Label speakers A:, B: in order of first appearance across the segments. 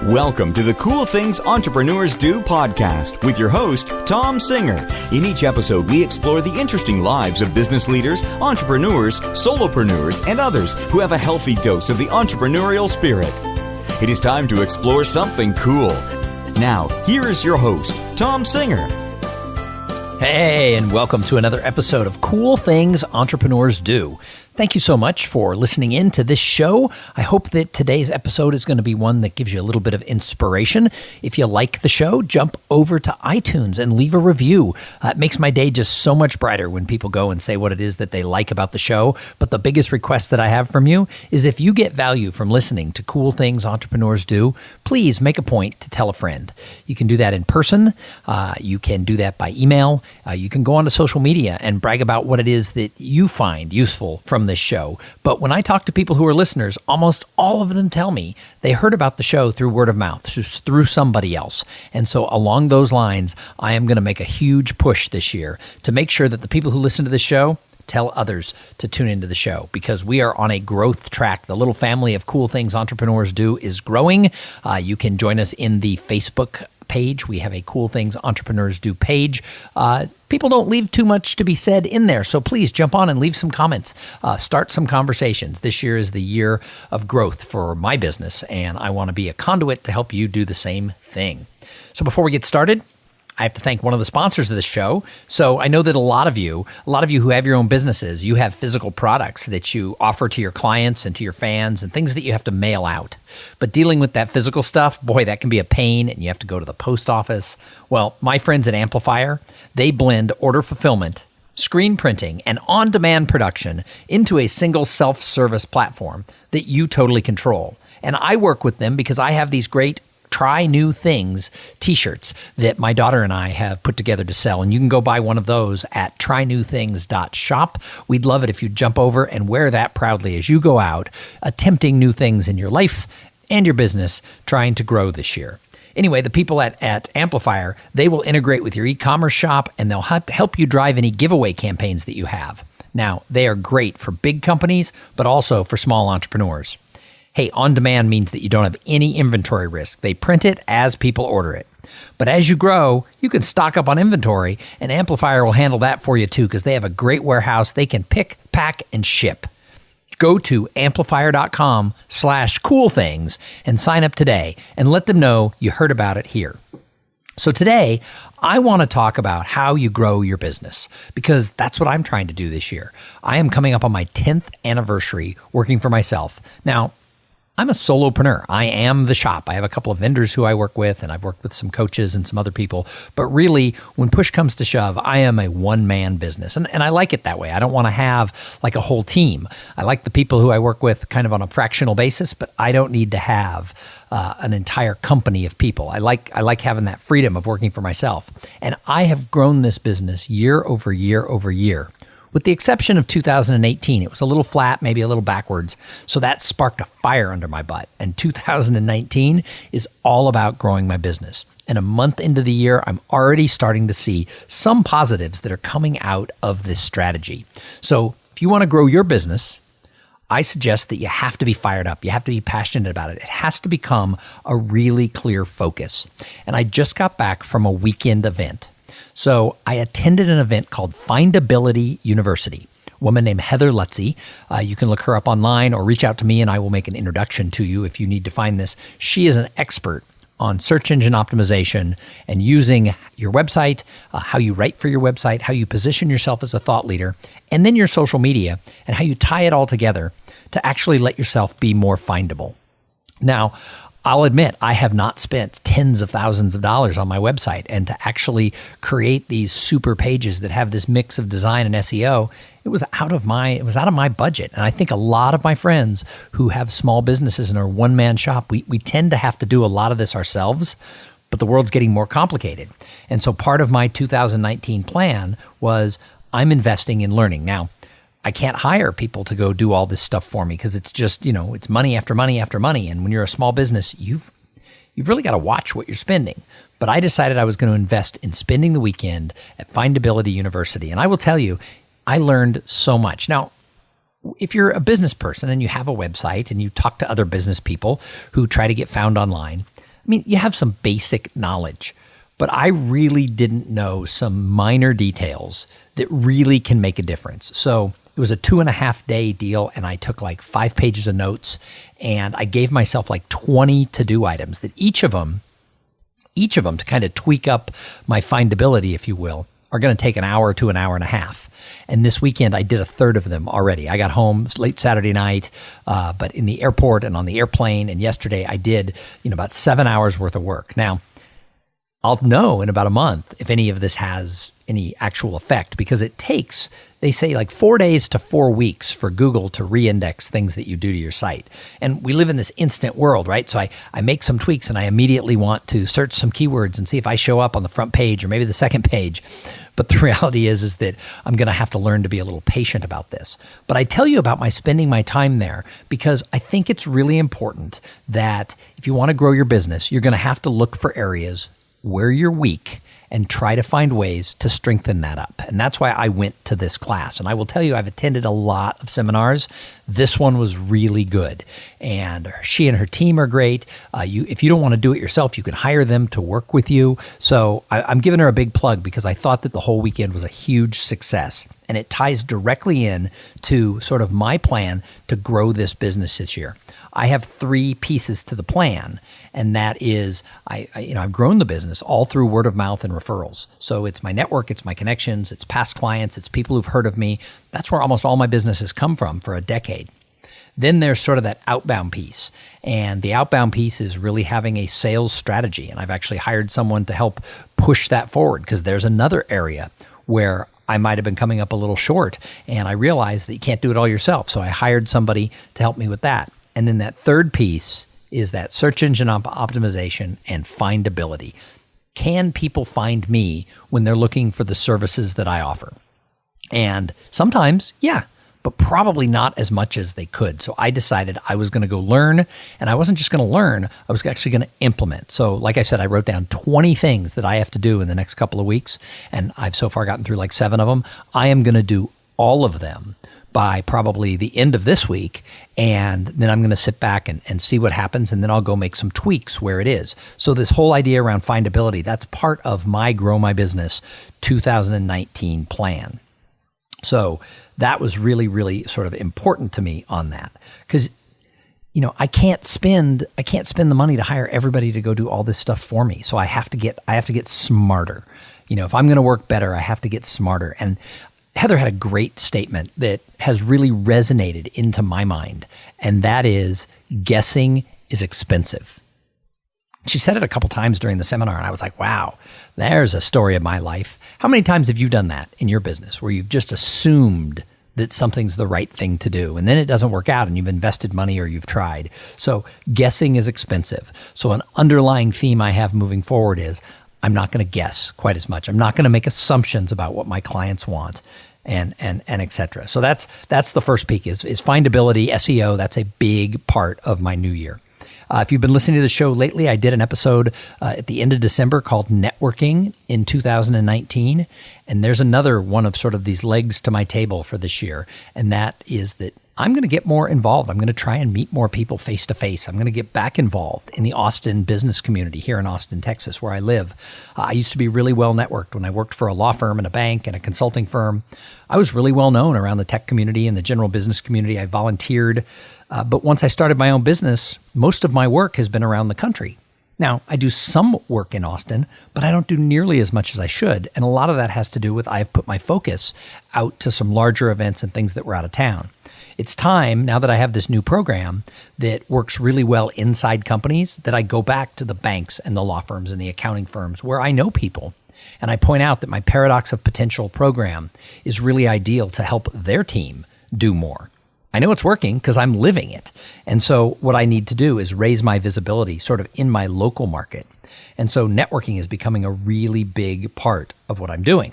A: Welcome to the Cool Things Entrepreneurs Do podcast with your host, Tom Singer. In each episode, we explore the interesting lives of business leaders, entrepreneurs, solopreneurs, and others who have a healthy dose of the entrepreneurial spirit. It is time to explore something cool. Now, here is your host, Tom Singer.
B: Hey, and welcome to another episode of Cool Things Entrepreneurs Do. Thank you so much for listening in to this show. I hope that today's episode is going to be one that gives you a little bit of inspiration. If you like the show, jump over to iTunes and leave a review. It makes my day just so much brighter when people go and say what it is that they like about the show. But the biggest request that I have from you is if you get value from listening to Cool Things Entrepreneurs Do, please make a point to tell a friend. You can do that in person. You can do that by email. You can go onto social media and brag about what it is that you find useful from this show. But when I talk to people who are listeners, almost all of them tell me they heard about the show through word of mouth, through somebody else. And so along those lines, I am going to make a huge push this year to make sure that the people who listen to the show tell others to tune into the show, because we are on a growth track. The little family of Cool Things Entrepreneurs Do is growing. You can join us in the Facebook page. We have a Cool Things Entrepreneurs Do page. People don't leave too much to be said in there, so please jump on and leave some comments. Start some conversations. This year is the year of growth for my business, and I want to be a conduit to help you do the same thing. So before we get started, I have to thank one of the sponsors of this show. So I know that a lot of you who have your own businesses, you have physical products that you offer to your clients and to your fans and things that you have to mail out. But dealing with that physical stuff, boy, that can be a pain, and you have to go to the post office. Well, my friends at Amplifier, they blend order fulfillment, screen printing, and on-demand production into a single self-service platform that you totally control. And I work with them because I have these great Try New Things t-shirts that my daughter and I have put together to sell. And you can go buy one of those at trynewthings.shop. We'd love it if you jump over and wear that proudly as you go out, attempting new things in your life and your business, trying to grow this year. Anyway, the people at Amplifier, they will integrate with your e-commerce shop, and they'll help you drive any giveaway campaigns that you have. Now, they are great for big companies, but also for small entrepreneurs. Hey, on demand means that you don't have any inventory risk. They print it as people order it. But as you grow, you can stock up on inventory, and Amplifier will handle that for you too, because they have a great warehouse. They can pick, pack, and ship. Go to amplifier.com/coolthings and sign up today and let them know you heard about it here. So today, I want to talk about how you grow your business, because that's what I'm trying to do this year. I am coming up on my 10th anniversary working for myself. Now, I'm a solopreneur. I am the shop. I have a couple of vendors who I work with, and I've worked with some coaches and some other people. But really, when push comes to shove, I am a one-man business. And I like it that way. I don't want to have like a whole team. I like the people who I work with kind of on a fractional basis, but I don't need to have an entire company of people. I like having that freedom of working for myself. And I have grown this business year over year over year. With the exception of 2018, it was a little flat, maybe a little backwards. So that sparked a fire under my butt. And 2019 is all about growing my business. And a month into the year, I'm already starting to see some positives that are coming out of this strategy. So if you want to grow your business, I suggest that you have to be fired up. You have to be passionate about it. It has to become a really clear focus. And I just got back from a weekend event. So I attended an event called Findability University. A woman named Heather Lutzy. You can look her up online or reach out to me and I will make an introduction to you if you need to find this. She is an expert on search engine optimization and using your website, how you write for your website, how you position yourself as a thought leader, and then your social media, and how you tie it all together to actually let yourself be more findable. Now, I'll admit, I have not spent tens of thousands of dollars on my website, and to actually create these super pages that have this mix of design and SEO, it was out of my budget. And I think a lot of my friends who have small businesses and are one-man shop, we tend to have to do a lot of this ourselves, but the world's getting more complicated. And so part of my 2019 plan was I'm investing in learning. Now, I can't hire people to go do all this stuff for me because it's just, it's money after money after money. And when you're a small business, you've really got to watch what you're spending. But I decided I was going to invest in spending the weekend at Findability University. And I will tell you, I learned so much. Now, if you're a business person and you have a website and you talk to other business people who try to get found online, mean, you have some basic knowledge, but I really didn't know some minor details that really can make a difference. So it was a 2.5-day deal, and I took like 5 pages of notes, and I gave myself like 20 to-do items that each of them to kind of tweak up my findability, if you will, are going to take an hour to an hour and a half. And this weekend, I did a third of them already. I got home late Saturday night, but in the airport and on the airplane, and yesterday I did, about 7 hours worth of work. Now, I'll know in about a month if any of this has any actual effect, because it takes, they say, like 4 days to 4 weeks for Google to re-index things that you do to your site. And we live in this instant world, right? So I make some tweaks and I immediately want to search some keywords and see if I show up on the front page or maybe the second page. But the reality is that I'm going to have to learn to be a little patient about this. But I tell you about my spending my time there because I think it's really important that if you want to grow your business, you're going to have to look for areas where you're weak and try to find ways to strengthen that up. And that's why I went to this class. And I will tell you, I've attended a lot of seminars. This one was really good. And she and her team are great. If you don't want to do it yourself, you can hire them to work with you. So I'm giving her a big plug because I thought that the whole weekend was a huge success. And it ties directly in to sort of my plan to grow this business this year. I have 3 pieces to the plan, and that is I've grown the business all through word of mouth and referrals. So it's my network, it's my connections, it's past clients, it's people who've heard of me. That's where almost all my business has come from for a decade. Then there's sort of that outbound piece, and the outbound piece is really having a sales strategy. And I've actually hired someone to help push that forward because there's another area where I might have been coming up a little short, and I realized that you can't do it all yourself. So I hired somebody to help me with that. And then that third piece is that search engine optimization and findability. Can people find me when they're looking for the services that I offer? And sometimes, yeah, but probably not as much as they could. So I decided I was going to go learn, and I wasn't just going to learn, I was actually going to implement. So like I said, I wrote down 20 things that I have to do in the next couple of weeks, and I've so far gotten through like 7 of them. I am going to do all of them by probably the end of this week, and then I'm going to sit back and see what happens, and then I'll go make some tweaks where it is. So this whole idea around findability, that's part of my Grow My Business 2019 plan. So that was really, really sort of important to me on that, because I can't spend the money to hire everybody to go do all this stuff for me. So I have to get smarter. If I'm going to work better, I have to get smarter. And Heather had a great statement that has really resonated into my mind, and that is guessing is expensive. She said it a couple times during the seminar, and I was like, wow, there's a story of my life. How many times have you done that in your business where you've just assumed that something's the right thing to do, and then it doesn't work out and you've invested money or you've tried? So guessing is expensive. So an underlying theme I have moving forward is I'm not going to guess quite as much. I'm not going to make assumptions about what my clients want, and et cetera. So that's the first peak is findability, SEO. That's a big part of my new year. If you've been listening to the show lately, I did an episode at the end of December called Networking in 2019. And there's another one of sort of these legs to my table for this year. And that is that I'm going to get more involved. I'm going to try and meet more people face to face. I'm going to get back involved in the Austin business community here in Austin, Texas, where I live. I used to be really well networked when I worked for a law firm and a bank and a consulting firm. I was really well known around the tech community and the general business community. I volunteered. But once I started my own business, most of my work has been around the country. Now, I do some work in Austin, but I don't do nearly as much as I should. And a lot of that has to do with I've put my focus out to some larger events and things that were out of town. It's time, now that I have this new program that works really well inside companies, that I go back to the banks and the law firms and the accounting firms where I know people. And I point out that my Paradox of Potential program is really ideal to help their team do more. I know it's working because I'm living it. And so what I need to do is raise my visibility sort of in my local market. And so networking is becoming a really big part of what I'm doing.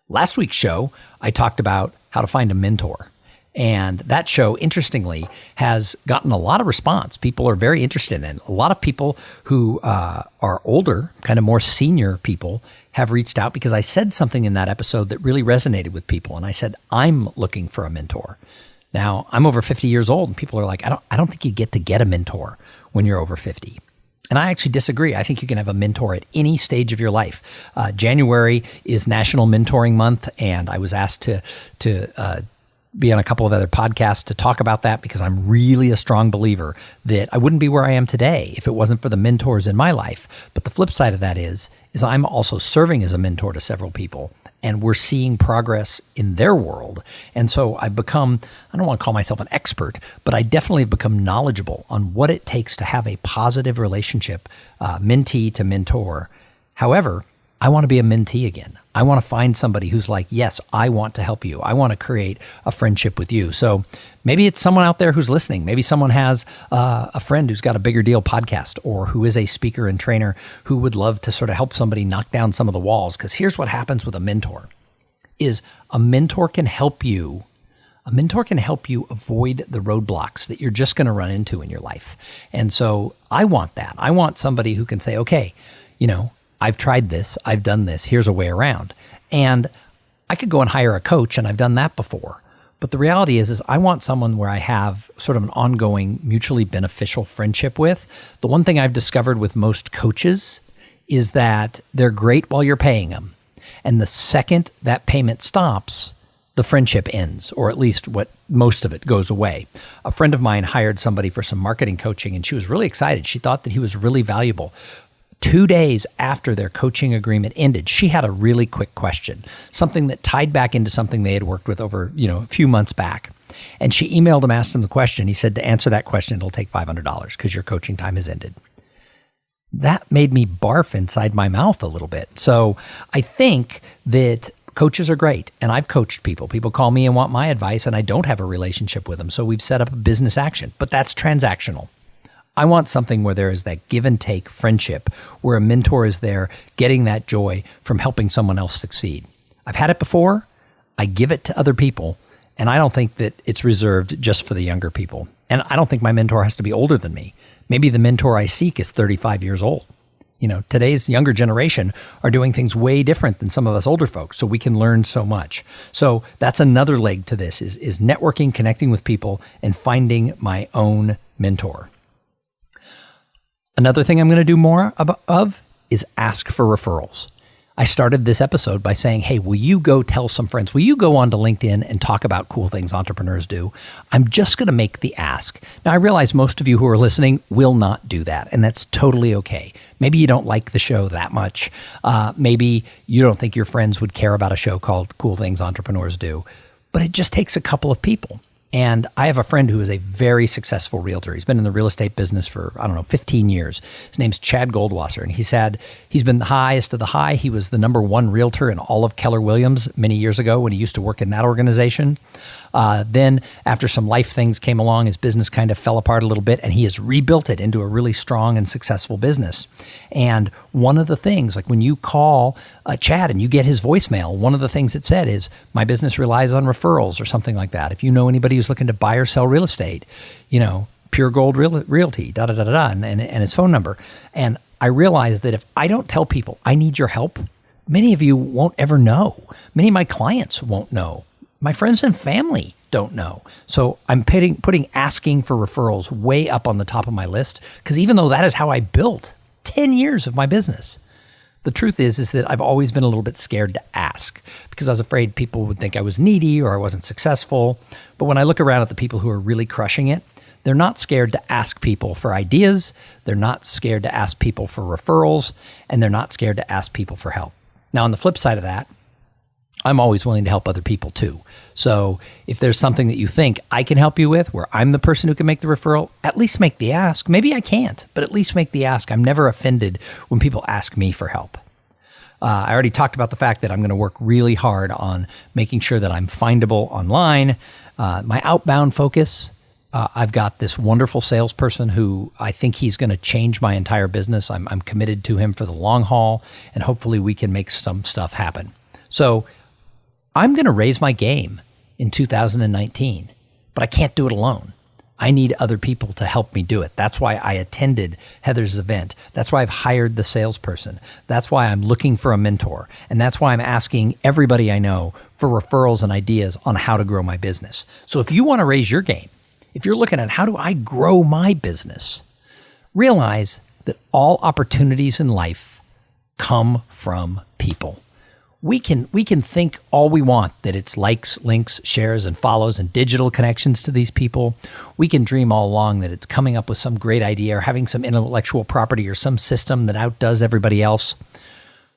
B: Last week's show, I talked about how to find a mentor. And that show, interestingly, has gotten a lot of response. People are very interested in it. A lot of people who are older, kind of more senior people, have reached out because I said something in that episode that really resonated with people. And I said, I'm looking for a mentor. Now, I'm over 50 years old, and people are like, I don't think you get a mentor when you're over 50. And I actually disagree. I think you can have a mentor at any stage of your life. January is National Mentoring Month, and I was asked to be on a couple of other podcasts to talk about that because I'm really a strong believer that I wouldn't be where I am today if it wasn't for the mentors in my life. But the flip side of that is I'm also serving as a mentor to several people, and we're seeing progress in their world. And so I've become, I don't want to call myself an expert, but I definitely have become knowledgeable on what it takes to have a positive relationship, mentee to mentor. However, I want to be a mentee again. I want to find somebody who's like, yes, I want to help you. I want to create a friendship with you. So maybe it's someone out there who's listening. Maybe someone has a friend who's got a Bigger Deal podcast, or who is a speaker and trainer who would love to sort of help somebody knock down some of the walls. Because here's what happens with a mentor is a mentor can help you. A mentor can help you avoid the roadblocks that you're just going to run into in your life. And so I want that. I want somebody who can say, okay, I've tried this, I've done this, here's a way around. And I could go and hire a coach, and I've done that before. But the reality is I want someone where I have sort of an ongoing, mutually beneficial friendship with. The one thing I've discovered with most coaches is that they're great while you're paying them. And the second that payment stops, the friendship ends, or at least what most of it goes away. A friend of mine hired somebody for some marketing coaching, and she was really excited. She thought that he was really valuable. 2 days after their coaching agreement ended, she had a really quick question, something that tied back into something they had worked with over, a few months back. And she emailed him, asked him the question. He said, to answer that question, it'll take $500 because your coaching time has ended. That made me barf inside my mouth a little bit. So I think that coaches are great, and I've coached people. People call me and want my advice, and I don't have a relationship with them. So we've set up a business action, but that's transactional. I want something where there is that give and take friendship, where a mentor is there getting that joy from helping someone else succeed. I've had it before. I give it to other people, and I don't think that it's reserved just for the younger people. And I don't think my mentor has to be older than me. Maybe the mentor I seek is 35 years old. Today's younger generation are doing things way different than some of us older folks, so we can learn so much. So that's another leg to this is networking, connecting with people, and finding my own mentor. Another thing I'm going to do more of is ask for referrals. I started this episode by saying, hey, will you go tell some friends? Will you go onto LinkedIn and talk about cool things entrepreneurs do? I'm just going to make the ask. Now, I realize most of you who are listening will not do that, and that's totally okay. Maybe you don't like the show that much. Maybe you don't think your friends would care about a show called Cool Things Entrepreneurs Do, but it just takes a couple of people. And I have a friend who is a very successful realtor. He's been in the real estate business for, 15 years. His name's Chad Goldwasser, and he's been the highest of the high. He was the number one realtor in all of Keller Williams many years ago when he used to work in that organization. Then after some life things came along, his business kind of fell apart a little bit, and he has rebuilt it into a really strong and successful business. And one of the things, like when you call Chad and you get his voicemail, one of the things it said is, my business relies on referrals, or something like that. If you know anybody who's looking to buy or sell real estate, Pure Gold Realty, and his phone number. And I realized that if I don't tell people I need your help, many of you won't ever know. Many of my clients won't know. My friends and family don't know. So I'm putting asking for referrals way up on the top of my list, because even though that is how I built 10 years of my business, the truth is that I've always been a little bit scared to ask because I was afraid people would think I was needy or I wasn't successful. But when I look around at the people who are really crushing it, they're not scared to ask people for ideas. They're not scared to ask people for referrals, and they're not scared to ask people for help. Now, on the flip side of that, I'm always willing to help other people too. So if there's something that you think I can help you with, where I'm the person who can make the referral, at least make the ask. Maybe I can't, but at least make the ask. I'm never offended when people ask me for help. I already talked about the fact that I'm going to work really hard on making sure that I'm findable online. My outbound focus, I've got this wonderful salesperson who I think he's going to change my entire business. I'm committed to him for the long haul, and hopefully we can make some stuff happen. So I'm going to raise my game in 2019, but I can't do it alone. I need other people to help me do it. That's why I attended Heather's event. That's why I've hired the salesperson. That's why I'm looking for a mentor. And that's why I'm asking everybody I know for referrals and ideas on how to grow my business. So if you want to raise your game, if you're looking at how do I grow my business, realize that all opportunities in life come from people. We can think all we want, that it's likes, links, shares, and follows and digital connections to these people. We can dream all along that it's coming up with some great idea or having some intellectual property or some system that outdoes everybody else.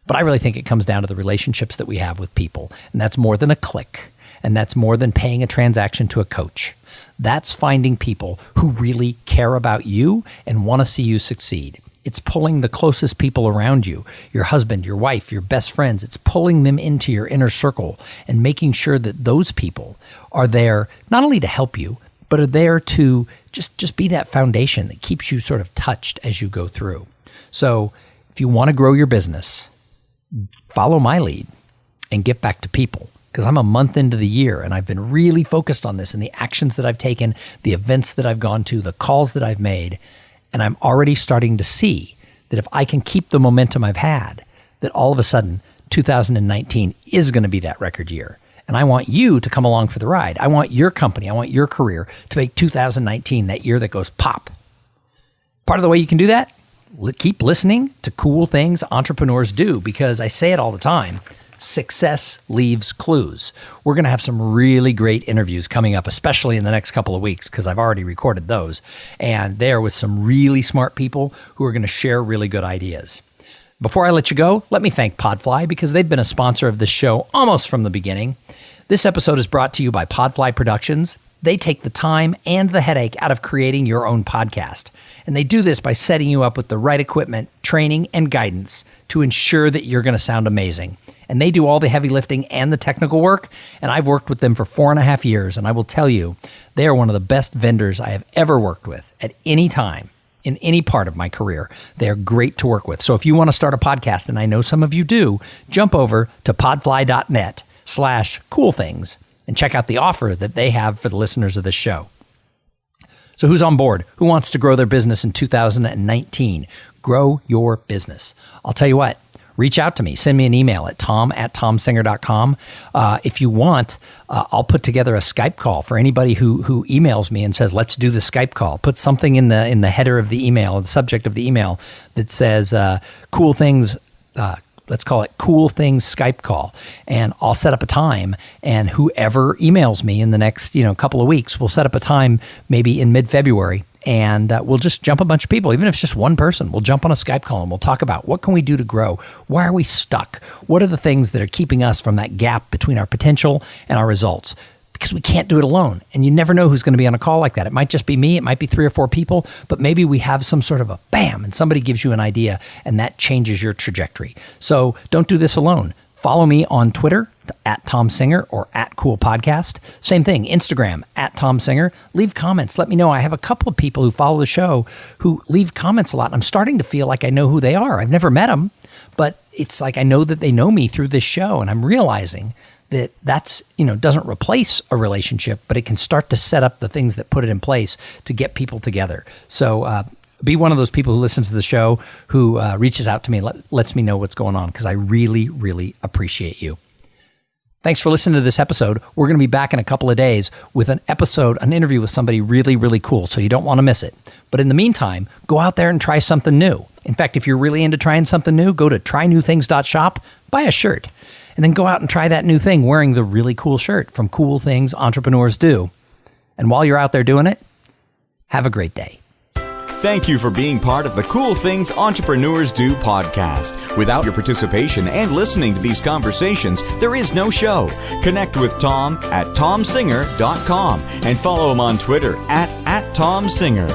B: But I really think it comes down to the relationships that we have with people. And that's more than a click. And that's more than paying a transaction to a coach. That's finding people who really care about you and want to see you succeed. It's pulling the closest people around you, your husband, your wife, your best friends. It's pulling them into your inner circle and making sure that those people are there not only to help you, but are there to just be that foundation that keeps you sort of touched as you go through. So if you want to grow your business, follow my lead and get back to people. Because I'm a month into the year and I've been really focused on this and the actions that I've taken, the events that I've gone to, the calls that I've made. And I'm already starting to see that if I can keep the momentum I've had, that all of a sudden 2019 is going to be that record year. And I want you to come along for the ride. I want your company, I want your career to make 2019 that year that goes pop. Part of the way you can do that, keep listening to Cool Things Entrepreneurs Do, because I say it all the time. Success leaves clues. We're going to have some really great interviews coming up, especially in the next couple of weeks, because I've already recorded those. And they're with some really smart people who are going to share really good ideas. Before I let you go, let me thank Podfly, because they've been a sponsor of this show almost from the beginning. This episode is brought to you by Podfly Productions. They take the time and the headache out of creating your own podcast. And they do this by setting you up with the right equipment, training, and guidance to ensure that you're going to sound amazing. And they do all the heavy lifting and the technical work. And I've worked with them for 4.5 years. And I will tell you, they are one of the best vendors I have ever worked with at any time in any part of my career. They are great to work with. So if you want to start a podcast, and I know some of you do, jump over to podfly.net/coolthings and check out the offer that they have for the listeners of this show. So who's on board? Who wants to grow their business in 2019? Grow your business. I'll tell you what. Reach out to me. Send me an email at tom@tomsinger.com. If you want, I'll put together a Skype call for anybody who emails me and says, let's do the Skype call. Put something in the header of the email, the subject of the email that says cool things, let's call it Cool Things Skype call. And I'll set up a time, and whoever emails me in the next couple of weeks, we'll set up a time maybe in mid-February. And we'll just jump a bunch of people, even if it's just one person. We'll jump on a Skype call and we'll talk about what can we do to grow? Why are we stuck? What are the things that are keeping us from that gap between our potential and our results? Because we can't do it alone. And you never know who's going to be on a call like that. It might just be me. It might be 3 or 4 people. But maybe we have some sort of a bam, and somebody gives you an idea, and that changes your trajectory. So don't do this alone. Follow me on Twitter at Tom Singer or at Cool Podcast. Same thing, Instagram at Tom Singer. Leave comments. Let me know. I have a couple of people who follow the show who leave comments a lot. I'm starting to feel like I know who they are. I've never met them, but it's like I know that they know me through this show, and I'm realizing that that's, doesn't replace a relationship, but it can start to set up the things that put it in place to get people together. So, be one of those people who listens to the show, who reaches out to me and lets me know what's going on, because I really, really appreciate you. Thanks for listening to this episode. We're going to be back in a couple of days with an interview with somebody really, really cool, so you don't want to miss it. But in the meantime, go out there and try something new. In fact, if you're really into trying something new, go to trynewthings.shop, buy a shirt, and then go out and try that new thing wearing the really cool shirt from Cool Things Entrepreneurs Do. And while you're out there doing it, have a great day.
A: Thank you for being part of the Cool Things Entrepreneurs Do podcast. Without your participation and listening to these conversations, there is no show. Connect with Tom at tomsinger.com and follow him on Twitter at tomsinger.